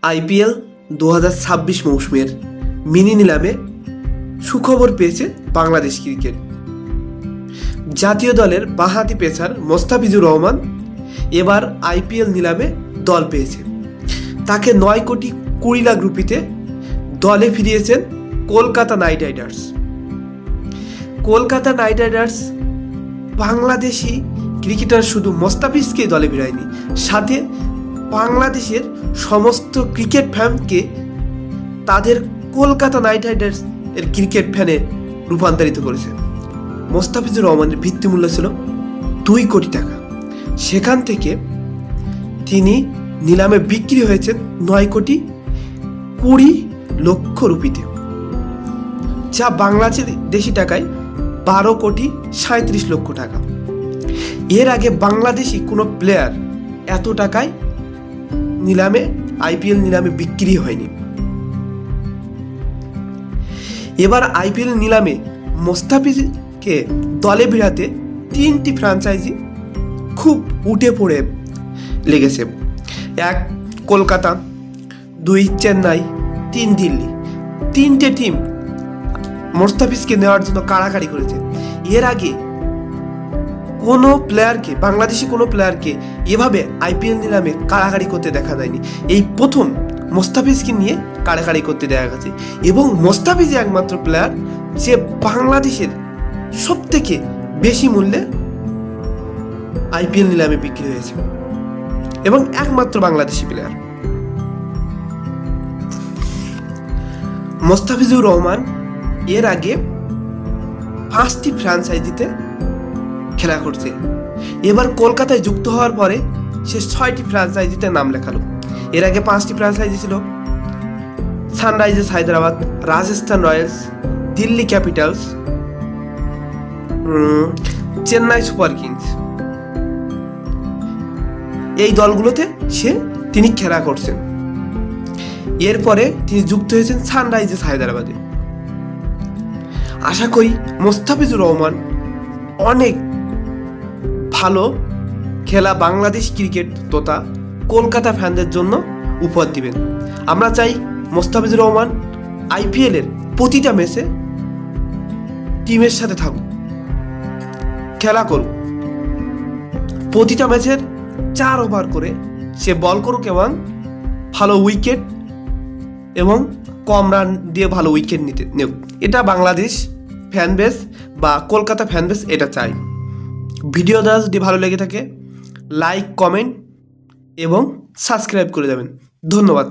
IPL 2026 মৌসুমের mini নিলামে সুখবর পেয়েছে বাংলাদেশ ক্রিকেট। জাতীয় দলের বাঁহাতি পেসার মোস্তাফিজুর রহমান এবার আইপিএল নিলামে দল পেয়েছে। তাকে 9,20,00,000 রুপিতে দলে ফিরিয়েছেন Kolkata Knight Riders. Kolkata Knight Riders বাংলাদেশি ক্রিকেটার শুধু মোস্তাফিজকেই দলে ফিরায়নি, সাথে বাংলাদেশের সমস্ত ক্রিকেট ফ্যানকে তাদের কলকাতা নাইট রাইডার্স এর ক্রিকেট ফ্যানে রূপান্তরিত করেছে। মোস্তাফিজুর রহমানের ভিত্তিমূল্য ছিল 2 কোটি টাকা। সেখান থেকে তিনি নিলামে বিক্রি হয়েছেন 9,20,00,000 রুপিতে, যা বাংলাদেশি টাকায় 12,37,00,000 টাকা। এর আগে বাংলাদেশি কোনো প্লেয়ার এত টাকায় আইপিএল নিলামে বিক্রি হয়নি। এবার আইপিএল নিলামে মোস্তাফিজকে দলে ভিড়াতে 3টি ফ্র্যাঞ্চাইজি খুব উঠে পড়ে লেগেছে। 1 কলকাতা, 2 চেন্নাই, 3 দিল্লি। 3টে টিম মোস্তাফিজকে নেওয়ার জন্য কাড়াকাড়ি করেছে। এর আগে কোনো প্লেয়ারকে, বাংলাদেশি কোনো প্লেয়ারকে এভাবে আইপিএল নিলামে কাড়াকাড়ি করতে দেখা যায়নি। এই প্রথম মোস্তাফিজকে নিয়ে কাড়াকাড়ি করতে দেখা গেছে, এবং মোস্তাফিজ একমাত্র প্লেয়ার যে বাংলাদেশের সব থেকে বেশি মূল্যে আইপিএল নিলামে বিক্রি হয়েছে, এবং একমাত্র বাংলাদেশি প্লেয়ার। মোস্তাফিজুর রহমান এর আগে 5টি ফ্র্যাঞ্চাইজিতে খেলা করছে। এবার কলকাতায় যুক্ত হওয়ার পরে সে 6টি ফ্র্যাঞ্চাইজিতে নাম লেখালো। এর আগে 5টি ফ্র্যাঞ্চাইজি ছিল: Sunrisers Hyderabad, Rajasthan Royals, Delhi Capitals, Chennai Super Kings. এই দলগুলোতে তিনি খেলা করছেন। এরপরে তিনি যুক্ত হয়েছেন সানরাইজার্স হায়দ্রাবাদে। আশা করি মোস্তাফিজুর রহমান অনেক ভালো খেলা বাংলাদেশ ক্রিকেট তথা কলকাতা ফ্যানদের জন্য উপহার দিবেন। আমরা চাই মোস্তাফিজুর রহমান আইপিএলের প্রতিটা ম্যাচে টিমের সাথে থাকুক, খেলা করুক, প্রতিটা ম্যাচের 4 ওভার করে সে বল করুক, এবং ভালো উইকেট এবং কম রান দিয়ে ভালো উইকেট নেব। এটা বাংলাদেশ ফ্যানবেস বা কলকাতা ফ্যানবেস এটা চাই। ভিডিওটা যদি ভালো লেগে থাকে লাইক, কমেন্ট এবং সাবস্ক্রাইব করে দেবেন। ধন্যবাদ।